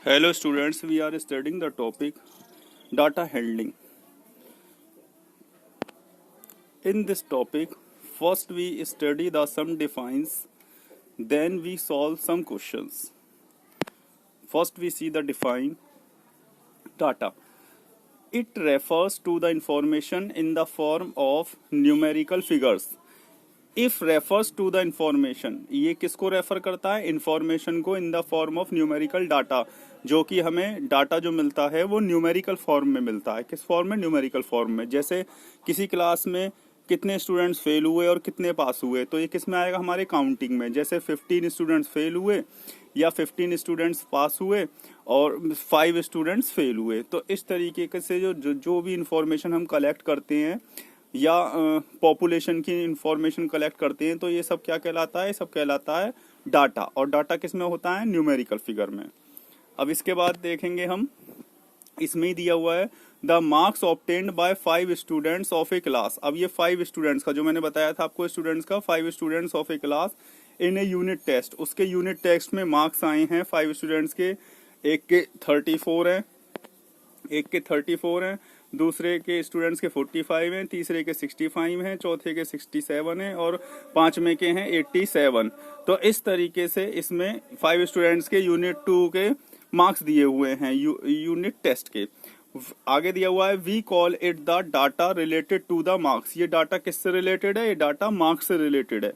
Hello students, we are studying the topic data handling. In this topic, first we study the sum defines, then we solve some questions. First we see the define data. It refers to the information in the form of numerical figures. If refers to the information, ये किसको refer करता है? Information को in the form of numerical data, जो कि हमें data जो मिलता है वो न्यूमेरिकल फॉर्म में मिलता है. किस फॉर्म में? न्यूमेरिकल फॉर्म में. जैसे किसी क्लास में कितने स्टूडेंट्स फेल हुए और कितने पास हुए, तो ये किस में आएगा? हमारे काउंटिंग में. जैसे 15 स्टूडेंट्स फेल हुए या 15 स्टूडेंट्स पास हुए और 5 स्टूडेंट्स फेल हुए. तो इस तरीके से जो भी इंफॉर्मेशन हम कलेक्ट करते हैं या पॉपुलेशन की इंफॉर्मेशन कलेक्ट करते हैं, तो ये सब क्या कहलाता है? सब कहलाता है डाटा. और डाटा किस में होता है? न्यूमेरिकल फिगर में. अब इसके बाद देखेंगे हम, इसमें ही दिया हुआ है the marks obtained by 5 students of a class. अब ये 5 स्टूडेंट्स का जो मैंने बताया था आपको, स्टूडेंट्स का 5 students of a class in a unit test, उसके यूनिट टेस्ट में मार्क्स आए हैं 5 स्टूडेंट्स के. एक के 34 हैं, दूसरे के स्टूडेंट्स के 45 हैं, तीसरे के 65 हैं, चौथे के 67 हैं और पांचवें के हैं 87. तो इस तरीके से इसमें 5 स्टूडेंट्स के यूनिट 2 के मार्क्स दिए हुए हैं यूनिट टेस्ट के. आगे दिया हुआ है we call it the data related to the marks. ये डाटा किससे रिलेटेड है? ये डाटा मार्क्स से रिलेटेड है.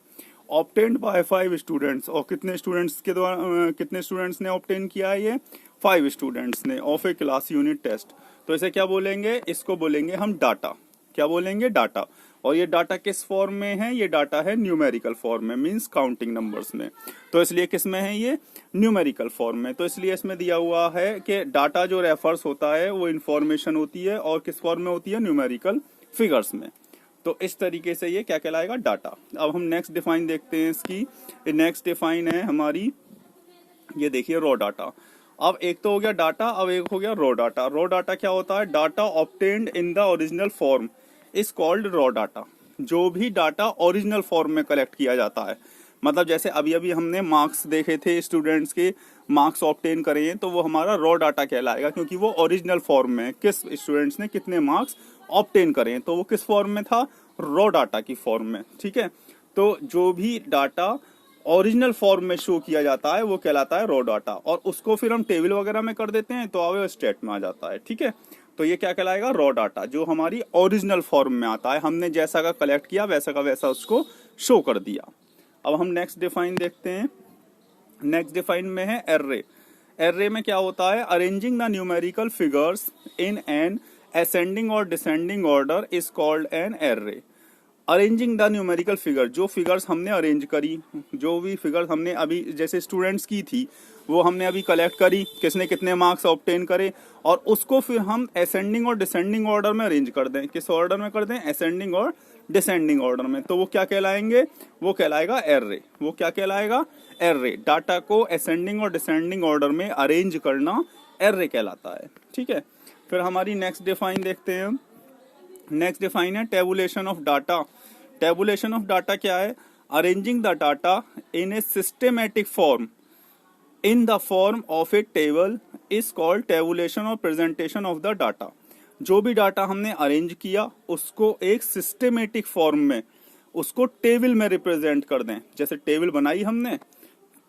ऑब्टेन्ड बाय 5 स्टूडेंट्स, और कितने स्टूडेंट्स के द्वारा, कितने स्टूडेंट्स ने ऑब्टेन किया है? ये 5 स्टूडेंट्स ने of a class unit test. तो इसे क्या बोलेंगे? इसको बोलेंगे हम डाटा. क्या बोलेंगे? डाटा. और ये डाटा किस फॉर्म में है? ये डाटा है न्यूमेरिकल फॉर्म में, मींस काउंटिंग नंबर्स में. तो इसलिए किस में है? ये न्यूमेरिकल फॉर्म में. तो इसलिए इसमें दिया हुआ है कि डाटा जो रेफर्स होता है वो इंफॉर्मेशन होती है और किस फॉर्म में होती है? न्यूमेरिकल फिगर्स में. तो इस तरीके से ये क्या कहलाएगा? डाटा. अब हम नेक्स्ट डिफाइन देखते हैं इसकी. नेक्स्ट डिफाइन है हमारी, ये देखिए, रॉ डाटा. अब एक तो हो गया डाटा, अब एक हो गया रॉ डाटा. रॉ डाटा क्या होता है? Data obtained in the original form is called raw data. जो भी डाटा ओरिजिनल फॉर्म में कलेक्ट किया जाता है, मतलब जैसे अभी अभी हमने मार्क्स देखे थे, स्टूडेंट्स के मार्क्स ऑब्टेन करे हैं, तो वो हमारा रॉ डाटा कहलाएगा, क्योंकि वो ओरिजिनल फॉर्म में किस स्टूडेंट्स ने कितने मार्क्स ऑब्टेन करे हैं, तो वो किस फॉर्म में था? रॉ डाटा की फॉर्म में. ठीक है. तो जो भी डाटा ओरिजिनल फॉर्म में शो किया जाता है वो कहलाता है रॉ डाटा. और उसको फिर हम टेबल वगैरह में कर देते हैं तो आवे स्टेट में आ जाता है. ठीक है. तो ये क्या कहलाएगा? रॉ डाटा, जो हमारी ओरिजिनल फॉर्म में आता है. हमने जैसा का कलेक्ट किया वैसा का वैसा उसको शो कर दिया. अब हम नेक्स्ट डिफाइन देखते हैं. नेक्स्ट डिफाइन में है एर्रे. एर्रे में क्या होता है? Arranging the numerical figures in an ascending और descending order is called an array. Arranging the numerical figure, जो फिगर्स हमने अरेंज करी, जो भी फिगर्स हमने अभी जैसे स्टूडेंट्स की थी वो हमने अभी कलेक्ट करी, किसने कितने मार्क्स ऑब्टेन करे, और उसको फिर हम असेंडिंग और डिसेंडिंग ऑर्डर में अरेंज कर दें. किस ऑर्डर में कर दें? असेंडिंग और डिसेंडिंग ऑर्डर में. तो वो क्या कहलाएंगे? वो कहलाएगा एर्रे. वो क्या कहलाएगा? एर्रे. डाटा को असेंडिंग और डिसेंडिंग ऑर्डर में अरेंज करना एर्रे कहलाता है. ठीक है. फिर हमारी नेक्स्ट डिफाइन देखते हैं. नेक्स्ट डिफाइन है tabulation of data. Tabulation of data क्या है? Arranging the data in A systematic form in the form of A table is called tabulation और प्रेजेंटेशन ऑफ द डाटा. जो भी डाटा हमने arrange किया उसको एक सिस्टेमेटिक फॉर्म में, उसको टेबल में रिप्रेजेंट कर दें. जैसे टेबल बनाई हमने,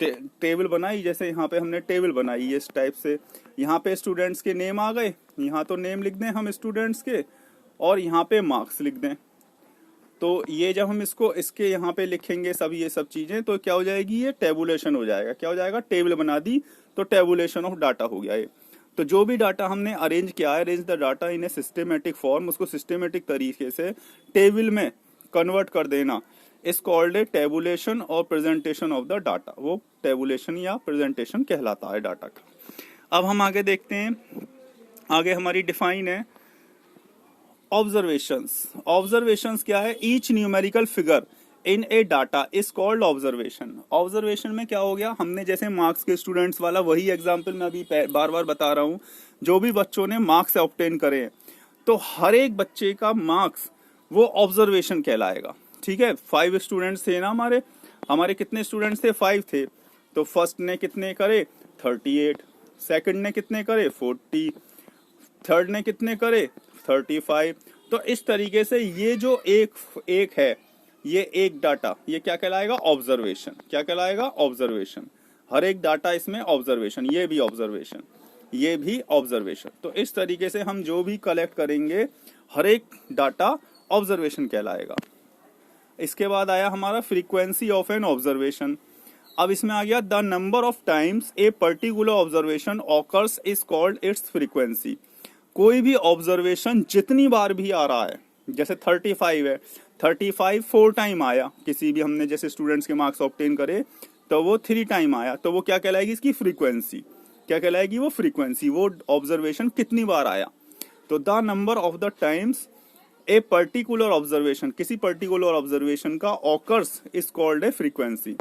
टेबल बनाई, जैसे यहाँ पे हमने टेबल बनाई इस टाइप से. यहाँ पे स्टूडेंट्स के नेम आ गए, यहाँ तो नेम लिख दें हम स्टूडेंट्स के, और यहाँ पे मार्क्स लिख दें. तो ये जब हम इसको इसके यहाँ पे लिखेंगे सब ये सब चीजें, तो क्या हो जाएगी? ये टेबुलेशन हो जाएगा. क्या हो जाएगा? टेबल बना दी, तो टेबुलेशन ऑफ डाटा हो गया ये. तो जो भी डाटा हमने अरेंज किया है, arrange the data in A systematic form, उसको सिस्टेमेटिक तरीके से टेबल में कन्वर्ट कर देना इज कॉल्ड ए टेबुलेशन और प्रेजेंटेशन ऑफ द डाटा. वो टेबुलेशन या प्रेजेंटेशन कहलाता है डाटा का. अब हम आगे देखते हैं. आगे हमारी डिफाइन है ऑब्जर्वेशंस. ऑब्जर्वेशंस क्या है? Each numerical figure in A data is called observation. Observation में क्या हो गया? हमने जैसे मार्क्स के स्टूडेंट्स वाला वही एग्जांपल मैं अभी बार बार बता रहा हूँ. जो भी बच्चों ने मार्क्स ऑब्टेन करे हैं, तो हर एक बच्चे का मार्क्स वो ऑब्जर्वेशन कहलाएगा. ठीक है. 5 स्टूडेंट्स थे ना हमारे कितने स्टूडेंट्स थे? 5 थे. तो फर्स्ट ने कितने करे? 38, सेकंड ने कितने करे 40, थर्ड ने कितने करे 35। तो इस तरीके से ये जो एक है, ये एक डाटा, ये क्या कहलाएगा ऑब्जर्वेशन। क्या कहलाएगा ऑब्जर्वेशन। हर एक डाटा इसमें ऑब्जर्वेशन, ये भी ऑब्जर्वेशन, ये भी ऑब्जर्वेशन। तो इस तरीके से हम जो भी कलेक्ट करेंगे हर एक डाटा ऑब्जर्वेशन कहलाएगा। इसके बाद आया हमारा फ्रीक्वेंसी ऑफ एन ऑब्जर्वेशन। अब इसमें आ गया the number of times a particular observation occurs is called its frequency. कोई भी ऑब्जर्वेशन जितनी बार भी आ रहा है, जैसे 35 है, 35 4 टाइम आया, किसी भी हमने जैसे स्टूडेंट्स के मार्क्स ऑब्टेन करे तो वो 3 टाइम आया, तो वो क्या कहलाएगी इसकी फ्रीक्वेंसी। क्या कहलाएगी वो फ्रीक्वेंसी, वो ऑब्जर्वेशन कितनी बार आया। तो the number of the times a particular observation, किसी पर्टिकुलर ऑब्जर्वेशन का occurs is called a frequency,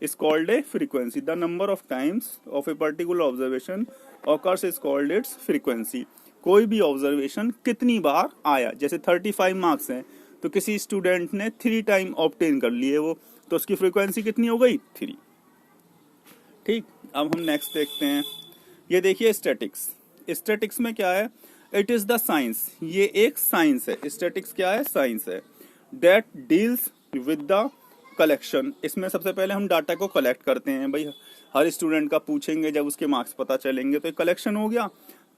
is called a frequency. The number of times of a particular observation occurs is called its frequency. कोई भी observation कितनी बार आया, जैसे 35 marks हैं तो किसी स्टूडेंट ने 3 टाइम ऑब्टेन कर लिए वो, तो उसकी फ्रीक्वेंसी कितनी हो गई 3। ठीक, अब हम नेक्स्ट देखते हैं। ये देखिए स्टैटिक्स। स्टैटिक्स में क्या है, इट इज द साइंस, ये एक साइंस है। स्टैटिक्स क्या है, साइंस है। That deals with the collection. इसमें सबसे पहले हम डाटा को कलेक्ट करते हैं, भाई हर स्टूडेंट का पूछेंगे, जब उसके मार्क्स पता चलेंगे तो कलेक्शन हो गया।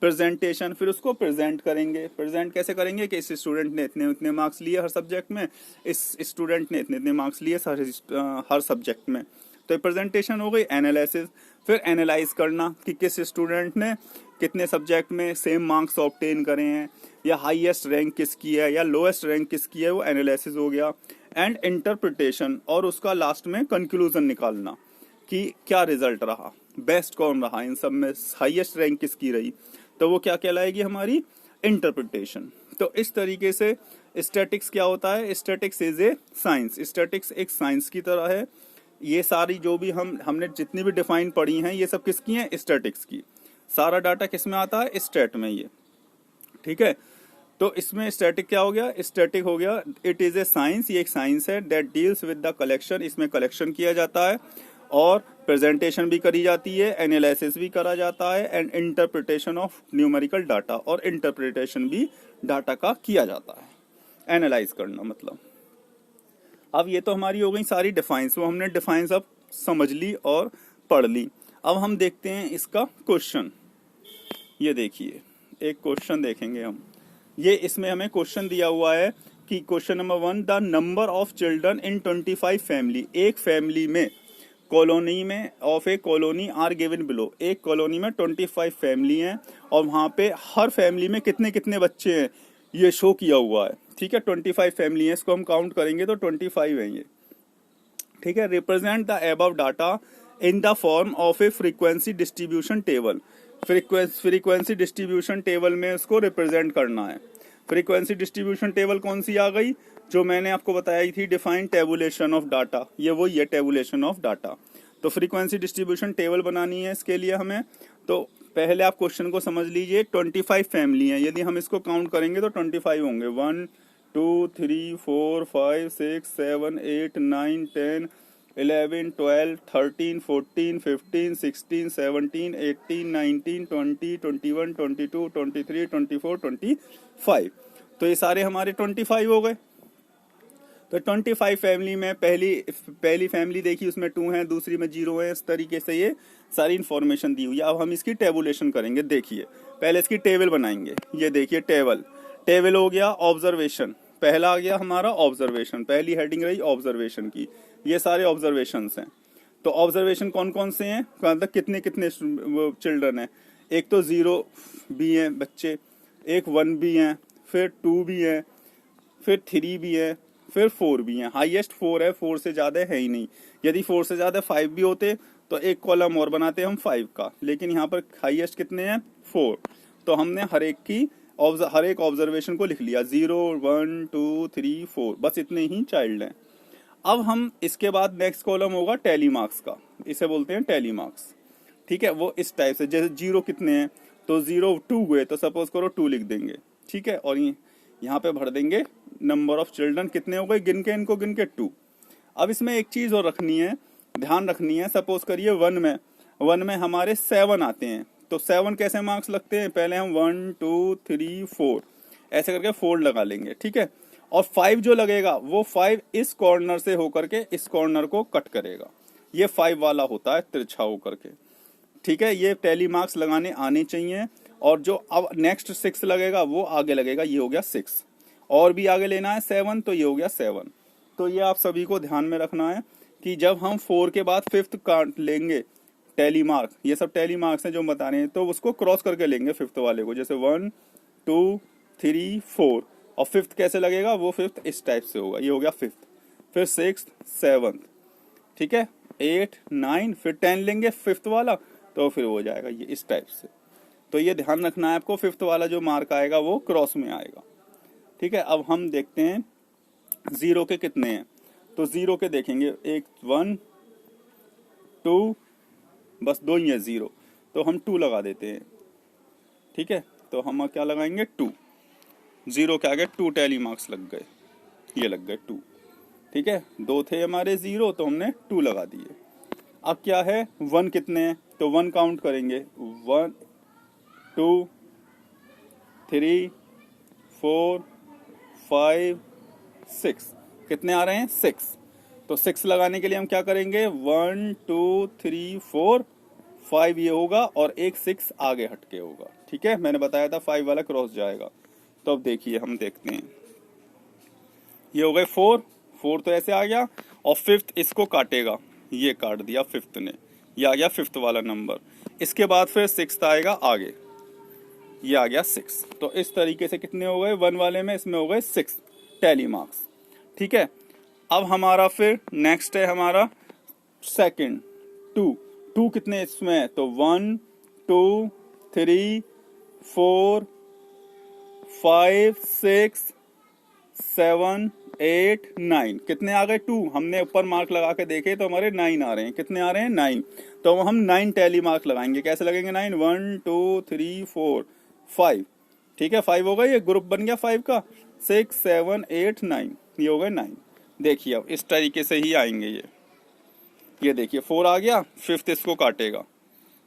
प्रेजेंटेशन, फिर उसको प्रेजेंट करेंगे। प्रेजेंट कैसे करेंगे कि इस स्टूडेंट ने इतने इतने मार्क्स लिए हर सब्जेक्ट में, इस स्टूडेंट ने इतने इतने मार्क्स लिए हर सब्जेक्ट में, तो प्रेजेंटेशन हो गई। एनालिसिस, फिर एनालाइज करना कि किस स्टूडेंट ने कितने सब्जेक्ट में सेम मार्क्स ऑब्टेन करे हैं, या हाईएस्ट रैंक किसकी है या लोएस्ट रैंक किसकी है, वो एनालिसिस हो गया। एंड इंटरप्रिटेशन, और उसका लास्ट में कंक्लूजन निकालना कि क्या रिजल्ट रहा, बेस्ट कौन रहा, इन सब में हाईएस्ट रैंक किसकी रही, तो वो क्या कहलाएगी हमारी इंटरप्रिटेशन। तो इस तरीके से स्टैटिक्स क्या होता है, statics is a science. Statics एक साइंस की तरह है। ये सारी जो भी हमने जितनी भी डिफाइन पढ़ी हैं, ये सब किसकी हैं, स्टैटिक्स की। सारा डाटा किस में आता है, स्टैट में ये। ठीक है, तो इसमें स्टैटिक क्या हो गया, स्टैटिक हो गया इट इज ए साइंस, ये एक साइंस है। That deals with the collection, इसमें कलेक्शन किया जाता है और प्रेजेंटेशन भी करी जाती है, एनालिसिस भी करा जाता है, and interpretation of numerical data, और इंटरप्रिटेशन भी डाटा का किया जाता है, एनालाइज करना मतलब। अब ये तो हमारी हो गई सारी डिफाइंस, वो हमने डिफाइंस अब समझ ली और पढ़ ली। अब हम देखते हैं इसका क्वेश्चन। ये देखिए एक क्वेश्चन देखेंगे हम। ये इसमें हमें क्वेश्चन दिया हुआ है कि question number 1, the number of children in 25 family. एक फैमिली में, कॉलोनी में, of a colony are given below. एक कॉलोनी में 25 फैमिली हैं और वहाँ पे हर फैमिली में कितने कितने बच्चे हैं ये शो किया हुआ है। ठीक है, 25 फैमिली है, इसको हम काउंट करेंगे तो 25 है ये। ठीक है, represent the above data in the form of A frequency distribution table. Frequency distribution table में इसको रिप्रेजेंट करना है। फ्रीक्वेंसी डिस्ट्रीब्यूशन टेबल कौन सी आ गई, जो मैंने आपको बताई थी, डिफाइन टेबुलेशन ऑफ डाटा, ये वो ये टेबुलेशन ऑफ डाटा। तो फ्रीक्वेंसी डिस्ट्रीब्यूशन टेबल बनानी है इसके लिए हमें। तो पहले आप क्वेश्चन को समझ लीजिए। 25 फैमिली हैं, यदि हम इसको काउंट करेंगे तो 25 होंगे। 1 2 3 4 5 6 7 8 9 10 11 12 13 14 15 16 17 18 19 20 21 22 23 24 25। तो ये सारे हमारे 25 हो गए। तो 25 फैमिली में पहली फैमिली देखी, उसमें 2 हैं, दूसरी में 0 है। इस तरीके से ये सारी इन्फॉर्मेशन दी हुई है। अब हम इसकी टेबुलेशन करेंगे। देखिए पहले इसकी टेबल बनाएंगे। ये देखिए टेबल हो गया ऑब्जर्वेशन, पहला आ गया हमारा ऑब्जर्वेशन, पहली हेडिंग रही ऑब्जर्वेशन की। ये सारे ऑब्जर्वेशंस हैं। तो ऑब्जर्वेशन कौन कौन से हैं, मतलब कितने कितने चिल्ड्रन हैं। एक तो 0 भी हैं बच्चे, एक 1 भी हैं, फिर 2 भी हैं, फिर 3 भी हैं, फिर 4 भी हैं। हाईएस्ट 4 है, 4 से ज्यादा है ही नहीं। यदि 4 से ज्यादा 5 भी होते तो एक कॉलम और बनाते हम 5 का, लेकिन यहाँ पर हाईएस्ट कितने हैं 4। तो हमने हर एक ऑब्जर्वेशन को लिख लिया, 0 1 2 3 4, बस इतने ही चाइल्ड हैं। अब हम इसके बाद नेक्स्ट कॉलम होगा टैली मार्क्स का, इसे बोलते हैं टैली मार्क्स। ठीक है, वो इस टाइप से, जैसे 0 कितने हैं तो 0 2 हुए तो सपोज करो 2 लिख देंगे। ठीक है, और यहाँ पे भर देंगे नंबर ऑफ चिल्ड्रन कितने हो गए, इनको गिन के 2। अब इसमें एक चीज और रखनी है, ध्यान रखनी है। सपोज करिए 1 में हमारे 7 आते हैं, तो 7 कैसे मार्क्स लगते हैं, पहले हम 1 2 3 4 ऐसे करके 4 लगा लेंगे, ठीक है। और 5 जो लगेगा वो 5 इस कॉर्नर से होकर के इस कॉर्नर को कट करेगा, ये 5 वाला होता है तिरछा होकर के, ठीक है। ये टैली मार्क्स लगाने आने चाहिए। और जो अब नेक्स्ट 6 लगेगा वो आगे लगेगा, ये हो गया 6, और भी आगे लेना है 7, तो ये हो गया 7। तो ये आप सभी को ध्यान में रखना है कि जब हम 4 के बाद 5th काट लेंगे टैली मार्क, ये सब टैली मार्क्स हैं जो हम बता रहे हैं, तो उसको क्रॉस करके लेंगे 5th वाले को, जैसे 1 2 3 4, और 5th कैसे लगेगा, वो 5th इस टाइप से होगा, ये हो गया 5th, फिर 6th 7th, ठीक है, 8 9, फिर 10 लेंगे 5th वाला, तो फिर हो जाएगा ये इस टाइप से। तो ये ध्यान रखना है आपको, 5th वाला जो मार्क आएगा वो क्रॉस में आएगा, ठीक है। अब हम देखते हैं 0 के कितने हैं, तो 0 के देखेंगे, एक 1 2, बस 2 ही है 0, तो हम 2 लगा देते हैं, ठीक है। तो हम क्या लगाएंगे 2, 0 के आगे 2 टैली मार्क्स लग गए, ये लग गए 2, ठीक है। 2 थे हमारे 0, तो हमने 2 लगा दिए। अब क्या है 1 कितने हैं, तो 1 काउंट करेंगे, 1 2 3 4 5 6, कितने आ रहे हैं 6, तो 6 लगाने के लिए हम क्या करेंगे 1 2 3 4 5 ये होगा, और एक 6 आगे हटके होगा, ठीक है। मैंने बताया था 5 वाला क्रॉस जाएगा। तो अब देखिए हम देखते हैं, ये हो गए 4 तो ऐसे आ गया, और 5th इसको काटेगा, ये काट दिया 5th ने, ये आ गया 5th वाला नंबर। इसके बाद फिर 6th आएगा आगे, ये आ गया 6। तो इस तरीके से कितने हो गए 1 वाले में, इसमें हो गए 6 टैली मार्क्स, ठीक है। अब हमारा फिर नेक्स्ट है हमारा सेकंड 2 कितने इसमें है, तो 1 2 3 4 5 6 7 8 9, कितने आ गए 2, हमने ऊपर मार्क लगा के देखे तो हमारे 9 आ रहे हैं, कितने आ रहे हैं 9, तो हम 9 टैली मार्क लगाएंगे। कैसे लगेंगे 9, 1 2 3 4 5, ठीक है, 5 हो गए, ये ग्रुप बन गया 5 का, 6 7 8 9, ये हो गए 9। देखिए अब इस तरीके से ही आएंगे ये देखिए 4 आ गया, 5th इसको काटेगा,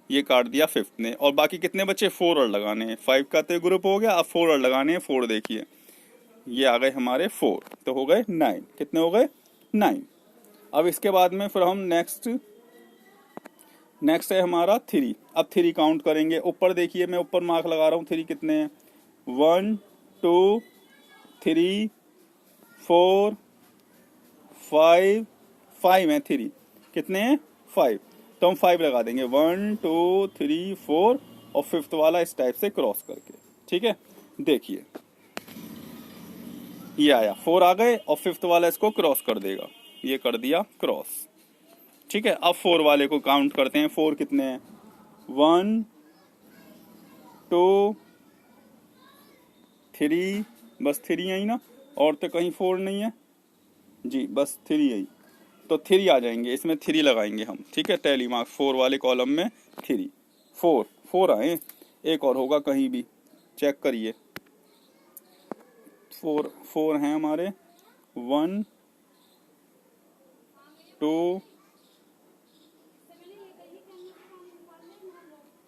ये काट दिया 5th ने, और बाकी कितने बचे 4 और लगाने हैं, 5 का तो ग्रुप हो गया, अब 4 और लगाने हैं, 4 देखिए ये आ गए हमारे 4, तो हो गए 9, कितने हो गए 9। अब इसके बाद में फिर हम नेक्स्ट है हमारा 3, अब 3 काउंट करेंगे, ऊपर देखिए मैं ऊपर मार्क लगा रहा हूँ, 3 कितने हैं 1 2 3 4 5 है 3, कितने हैं 5, तो हम 5 लगा देंगे, 1 2 3 4, और 5th वाला इस टाइप से क्रॉस करके, ठीक है। देखिए ये आया 4 आ गए, और 5th वाला इसको क्रॉस कर देगा, ये कर दिया क्रॉस, ठीक है। अब 4 वाले को काउंट करते हैं, 4 कितने हैं 1 2 3, बस 3 है ही ना, और तो कहीं 4 नहीं है जी, बस 3 है ही, तो 3 आ जाएंगे, इसमें 3 लगाएंगे हम, ठीक है। टैली मार्क 4 वाले कॉलम में 3 4 आए, एक और होगा कहीं भी, चेक करिए, 4 हैं हमारे, 1 2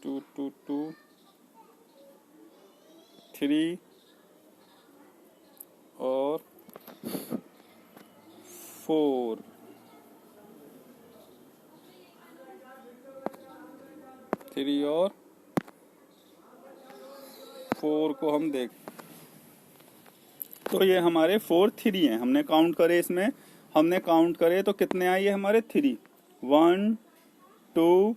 2 2 2 3 और 4, 3 और 4 को हम देख, तो ये हमारे 4 3 हैं, हमने काउंट करे, इसमें हमने काउंट करे तो कितने आए ये हमारे 3, 1 2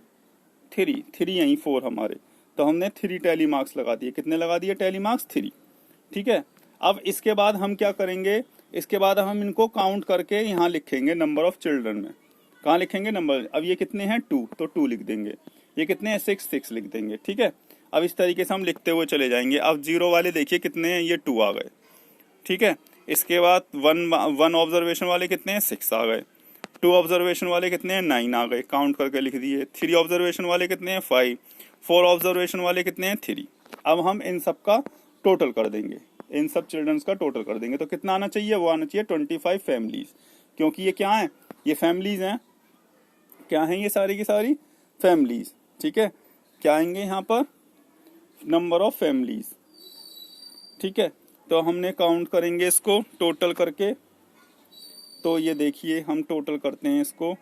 3 यहीं 4 हमारे, तो हमने 3 टैली मार्क्स लगा दिए, कितने लगा दिए टैली मार्क्स 3, ठीक है। अब इसके बाद हम क्या करेंगे, इसके बाद हम इनको काउंट करके यहाँ लिखेंगे नंबर ऑफ चिल्ड्रन में, कहाँ लिखेंगे नंबर, अब ये कितने हैं 2, तो 2 लिख देंगे, ये कितने हैं 6 लिख देंगे, ठीक है। अब इस तरीके से हम लिखते हुए चले जाएंगे। अब 0 वाले देखिए कितने हैं, ये 2 आ गए, ठीक है। इसके बाद 1 ऑब्जर्वेशन वाले कितने हैं 6 आ गए, 2 ऑब्जर्वेशन वाले कितने हैं 9 आ गए, काउंट करके लिख दिए। 3 ऑब्जर्वेशन वाले कितने हैं 5, 4 ऑब्जर्वेशन वाले कितने हैं 3। अब हम इन सब का टोटल कर देंगे, इन सब चिल्ड्रंस का टोटल कर देंगे, तो कितना आना चाहिए, वो आना चाहिए 25 फैमिलीज, क्योंकि ये क्या है, ये फैमिलीज हैं, क्या हैं ये सारी की सारी फैमिलीज, ठीक है। क्या आएंगे यहाँ पर, नंबर ऑफ फैमिलीज। ठीक है, तो हमने काउंट करेंगे इसको टोटल करके। तो ये देखिए हम टोटल करते हैं इसको,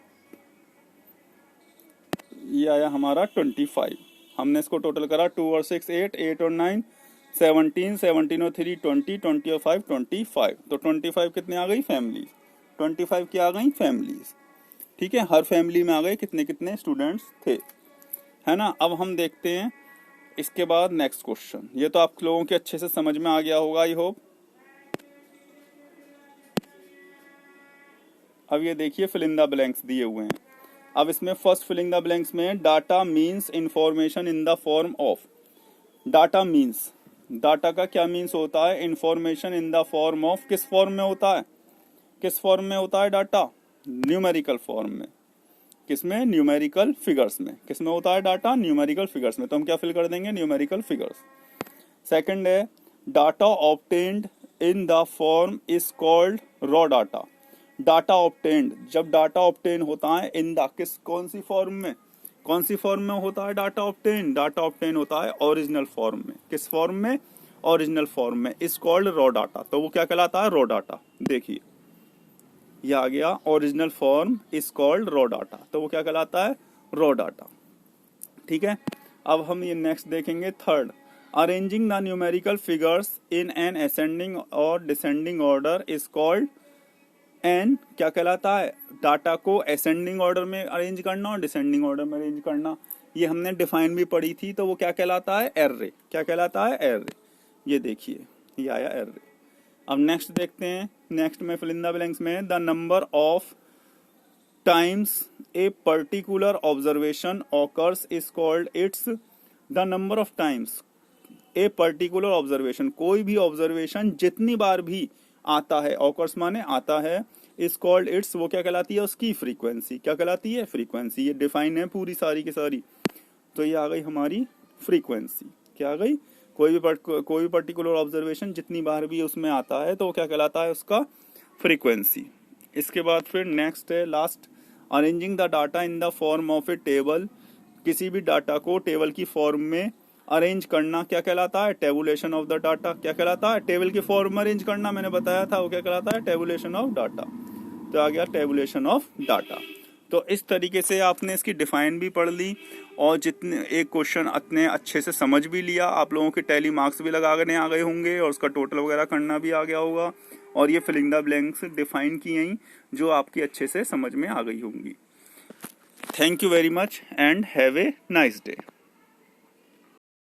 ये आया हमारा 25। हमने इसको टोटल करा, 2 और 6 8, 8 और 9 17, 17 और 3 20, 20 और 5 25। तो 25 कितने आ गई फैमिलीज, 25 क्या आ गई फैमिलीज। ठीक है, हर फैमिली में आ गए कितने कितने स्टूडेंट्स थे, है ना। अब हम देखते हैं इसके बाद नेक्स्ट क्वेश्चन। ये तो आप लोगों के अच्छे से समझ में आ गया होगा आई होप। अब ये देखिए फिल इन द ब्लैंक्स दिए हुए हैं। अब इसमें फर्स्ट फिलिंग द ब्लैंक्स में data means information in the form of. Data means, data का क्या मीन्स होता है, information in the form of. किस फॉर्म में होता है, किस फॉर्म में होता है डाटा, न्यूमेरिकल फॉर्म में। किसमें, न्यूमेरिकल फिगर्स में। किसमें होता है डाटा, न्यूमेरिकल फिगर्स में। तो हम क्या फिल कर देंगे, न्यूमेरिकल फिगर्स। सेकंड है data obtained in the form is called raw data. Data obtained, जब डाटा ऑब्टेन होता है इन द, किस कौन सी फॉर्म में, कौन सी फॉर्म में होता है डाटा ऑब्टेन, डाटा ऑब्टेन होता है ओरिजिनल फॉर्म में। किस फॉर्म में, ओरिजिनल फॉर्म में, इज कॉल्ड रॉ डाटा। तो वो क्या कहलाता है, रॉ डाटा। देखिए ये आ गया, original form is called raw data, तो वो क्या कहलाता है, रॉ डाटा। ठीक है, अब हम ये नेक्स्ट देखेंगे third, arranging the numerical figures in an ascending और descending order is called an, क्या कहलाता है, डाटा को असेंडिंग ऑर्डर में अरेंज करना और डिसेंडिंग ऑर्डर में अरेंज करना। ये हमने डिफाइन भी पढ़ी थी, तो वो क्या कहलाता है, एर्रे। क्या कहलाता है, एर्रे। ये देखिए ये आया एर्रे। अब नेक्स्ट देखते हैं, नेक्स्ट में फिल इन द ब्लैंक्स में the number of times a particular observation occurs is called its, the number of times a particular observation, कोई भी ऑब्जर्वेशन जितनी बार भी आता है, ऑकर्स माने आता है, इज कॉल्ड इट्स, वो क्या कहलाती है, उसकी फ्रीक्वेंसी। क्या कहलाती है, फ्रीक्वेंसी। ये डिफाइन है पूरी सारी की सारी। तो ये आ गई हमारी फ्रीक्वेंसी। क्या आ गई, कोई भी पर्टिकुलर ऑब्जर्वेशन जितनी बार भी उसमें आता है तो वो क्या कहलाता है, उसका फ्रीक्वेंसी। इसके बाद फिर नेक्स्ट है last, arranging the data in the form of A table. किसी भी डाटा को टेबल की फॉर्म में अरेंज करना क्या कहलाता है, टेबुलेशन ऑफ द डाटा। क्या कहलाता है, टेबल की फॉर्म में अरेंज करना, मैंने बताया था वो क्या कहलाता है, टेबुलेशन ऑफ डाटा। तो आ गया टेबुलेशन ऑफ डाटा। तो इस तरीके से आपने इसकी डिफाइन भी पढ़ ली और जितने एक क्वेश्चन इतने अच्छे से समझ भी लिया। आप लोगों के टैली मार्क्स भी लगाने आ गए होंगे और उसका टोटल वगैरह करना भी आ गया होगा। और ये फिलिंग द ब्लैंक्स डिफाइन की हैं जो आपकी अच्छे से समझ में आ गई होंगी। Thank you very much and have a nice day.